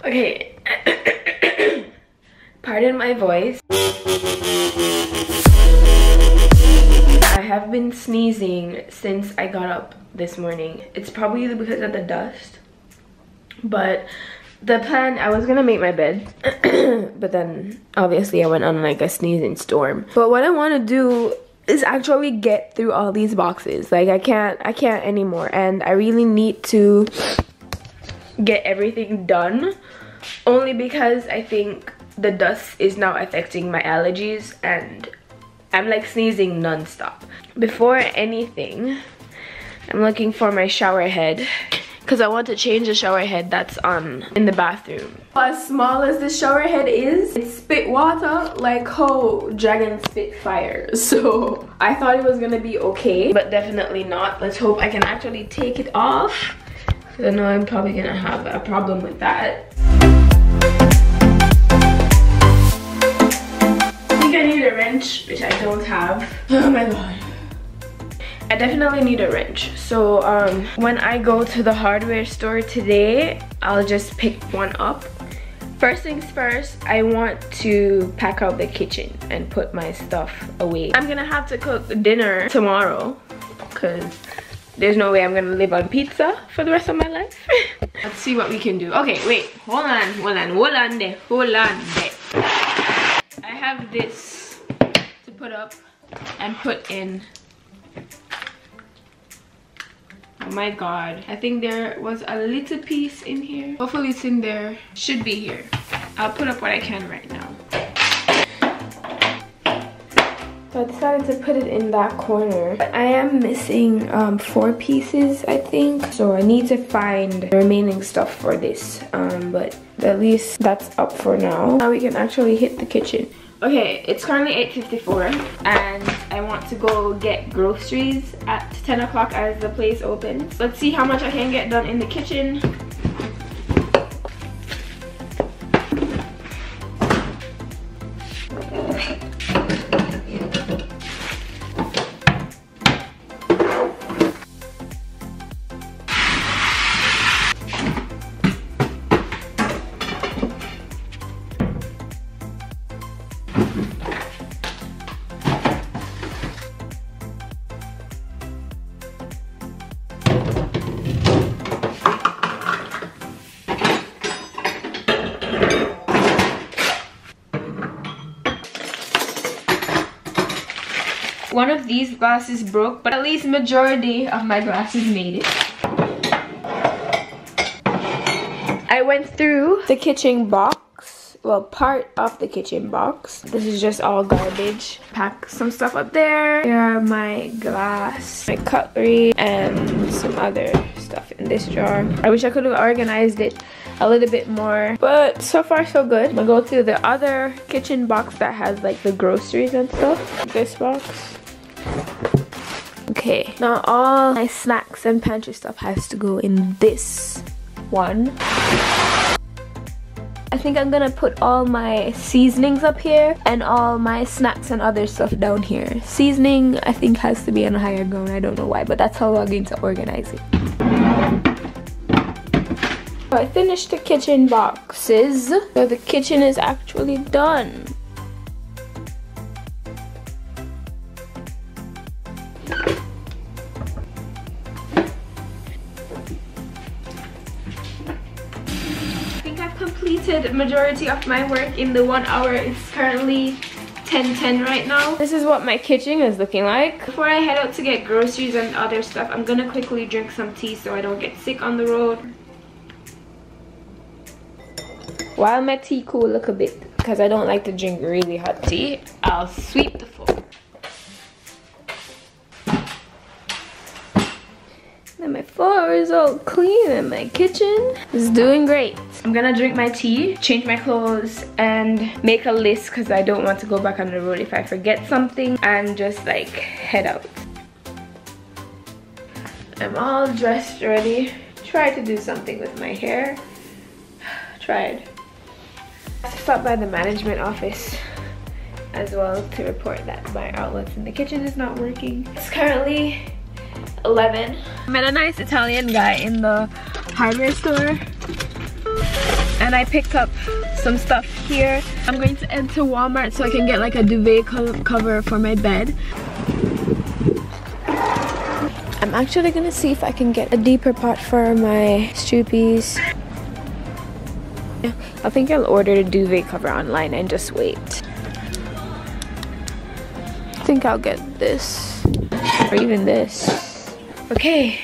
Okay. Pardon my voice. I have been sneezing since I got up this morning. It's probably because of the dust. But the plan, I was gonna make my bed. But then obviously I went on like a sneezing storm. But what I want to do is actually get through all these boxes. Like I can't anymore, and I really need to get everything done, only because I think the dust is now affecting my allergies and I'm like sneezing non-stop. Before anything, I'm looking for my shower head because I want to change the shower head that's in the bathroom. As small as the shower head is, it spit water like how dragons spit fire. So I thought it was gonna be okay, but definitely not. Let's hope I can actually take it off. I know I'm probably gonna have a problem with that. I think I need a wrench, which I don't have. Oh my god. I definitely need a wrench. So when I go to the hardware store today, I'll just pick one up. First things first, I want to pack out the kitchen and put my stuff away. I'm gonna have to cook dinner tomorrow because there's no way I'm gonna live on pizza for the rest of my life. Let's see what we can do. Okay, wait, hold on there. I have this to put up and put in. Oh my god, I think there was a little piece in here. Hopefully it's in there. Should be here. I'll put up what I can right now. So I decided to put it in that corner. But I am missing 4 pieces, I think. So I need to find the remaining stuff for this. But at least that's up for now. Now we can actually hit the kitchen. Okay, it's currently 8:54 and I want to go get groceries at 10 o'clock as the place opens. Let's see how much I can get done in the kitchen. One of these glasses broke, but at least majority of my glasses made it. I went through the kitchen box, well, part of the kitchen box. This is just all garbage. Pack some stuff up there. Here are my glass, my cutlery, and some other stuff in this jar. I wish I could have organized it a little bit more, but so far so good. I'm gonna go through the other kitchen box that has like the groceries and stuff. This box. Okay, now all my snacks and pantry stuff has to go in this one. I think I'm gonna put all my seasonings up here and all my snacks and other stuff down here. Seasoning I think has to be on a higher ground. I don't know why, but that's how I'm going to organize it. So I finished the kitchen boxes, so the kitchen is actually done. Completed majority of my work in the 1 hour. It's currently 10:10 right now. This is what my kitchen is looking like. Before I head out to get groceries and other stuff, I'm gonna quickly drink some tea so I don't get sick on the road. While my tea cool a little bit, because I don't like to drink really hot tea, I'll sweep the floor. And my floor is all clean and my kitchen is doing great. I'm gonna drink my tea, change my clothes, and make a list because I don't want to go back on the road if I forget something, and just like head out. I'm all dressed ready. Tried to do something with my hair. Tried. I stopped by the management office as well to report that my outlets in the kitchen is not working. It's currently 11. I met a nice Italian guy in the hardware store and I picked up some stuff here. I'm going to enter Walmart so I can get like a duvet cover for my bed. I'm actually gonna see if I can get a deeper pot for my stoopies. I think I'll order the duvet cover online and just wait. I think I'll get this or even this. Okay.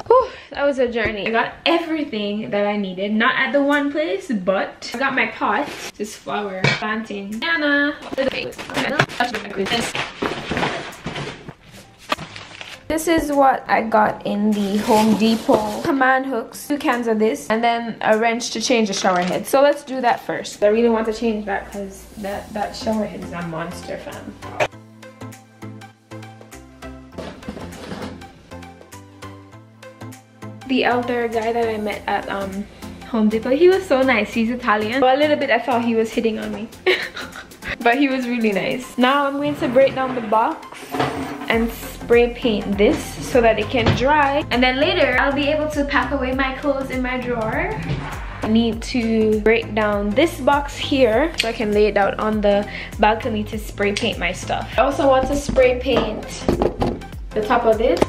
Whew, that was a journey. I got everything that I needed, not at the one place, but I got my pot, this flower planting. Anna. This is what I got in the Home Depot. Command hooks, 2 cans of this, and then a wrench to change the shower head. So let's do that first. I really want to change that because that shower head is a monster, fam. The elder guy that I met at Home Depot, he was so nice. He's Italian. For a little bit I thought he was hitting on me. But he was really nice. Now I'm going to break down the box and spray paint this so that it can dry, and then later I'll be able to pack away my clothes in my drawer. I need to break down this box here so I can lay it out on the balcony to spray paint my stuff. I also want to spray paint the top of this.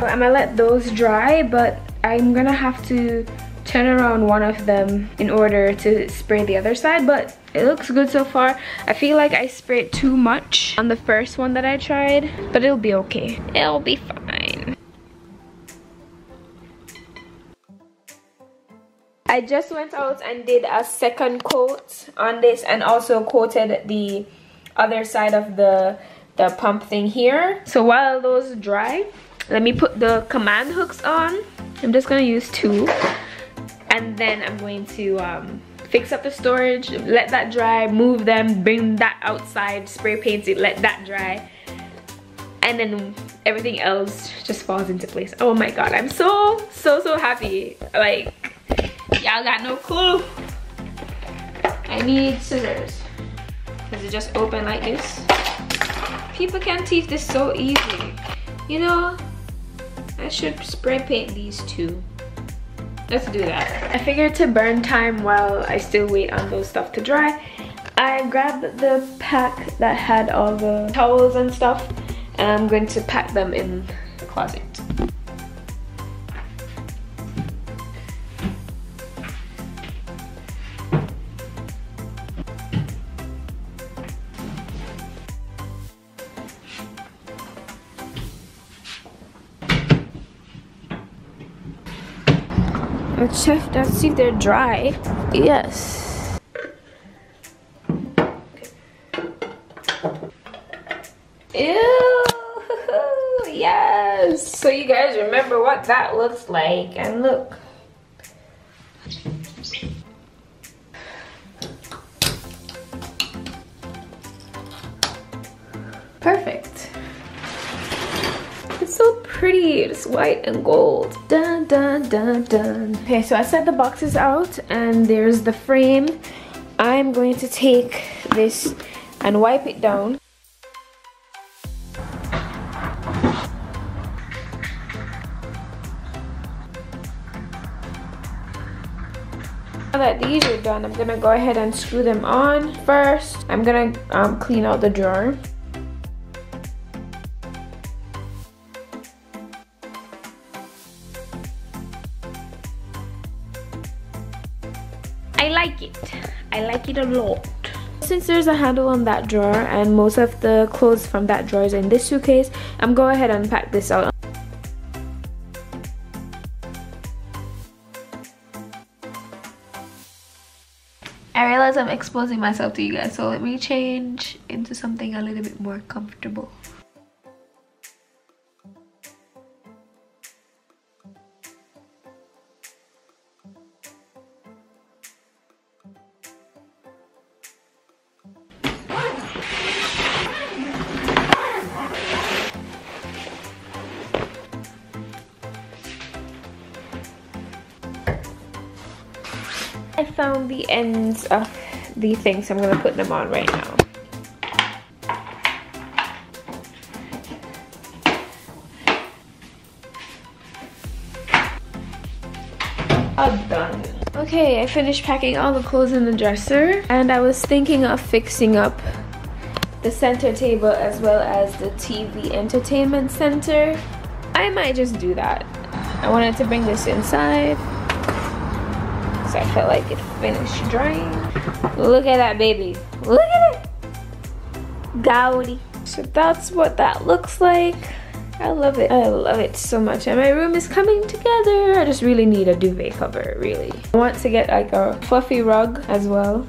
I'm gonna let those dry, but I'm gonna have to turn around one of them in order to spray the other side, but it looks good so far. I feel like I sprayed too much on the first one that I tried, but it'll be okay. It'll be fine. I just went out and did a second coat on this and also coated the other side of the pump thing here. So while those dry, let me put the command hooks on. I'm just gonna use 2. And then I'm going to fix up the storage, let that dry, move them, bring that outside, spray paint it, let that dry. And then everything else just falls into place. Oh my god, I'm so happy. Like, y'all got no clue. I need scissors. Does it just open like this? People can teeth this so easy. You know, I should spray paint these too. Let's do that. I figured to burn time while I still wait on those stuff to dry, I grabbed the pack that had all the towels and stuff, and I'm going to pack them in the closet. Let's see if they're dry. Yes. Ew. Yes. So you guys remember what that looks like, and look. Perfect. It's so pretty. It's white and gold. Dun dun dun dun. Okay, so I set the boxes out and there's the frame. I'm going to take this and wipe it down. Now that these are done, I'm gonna go ahead and screw them on. First, I'm gonna clean out the drawer. I like it a lot. Since there's a handle on that drawer and most of the clothes from that drawer is in this suitcase, I'm going ahead and pack this out. I realize I'm exposing myself to you guys, so let me change into something a little bit more comfortable. I found the ends of the thing, so I'm gonna put them on right now. I'm done. Okay, I finished packing all the clothes in the dresser, and I was thinking of fixing up the center table as well as the TV entertainment center. I might just do that. I wanted to bring this inside because I felt like it finished drying. Look at that baby. Look at it. Gaudy. So that's what that looks like. I love it. I love it so much. And my room is coming together. I just really need a duvet cover, really. I want to get like a fluffy rug as well.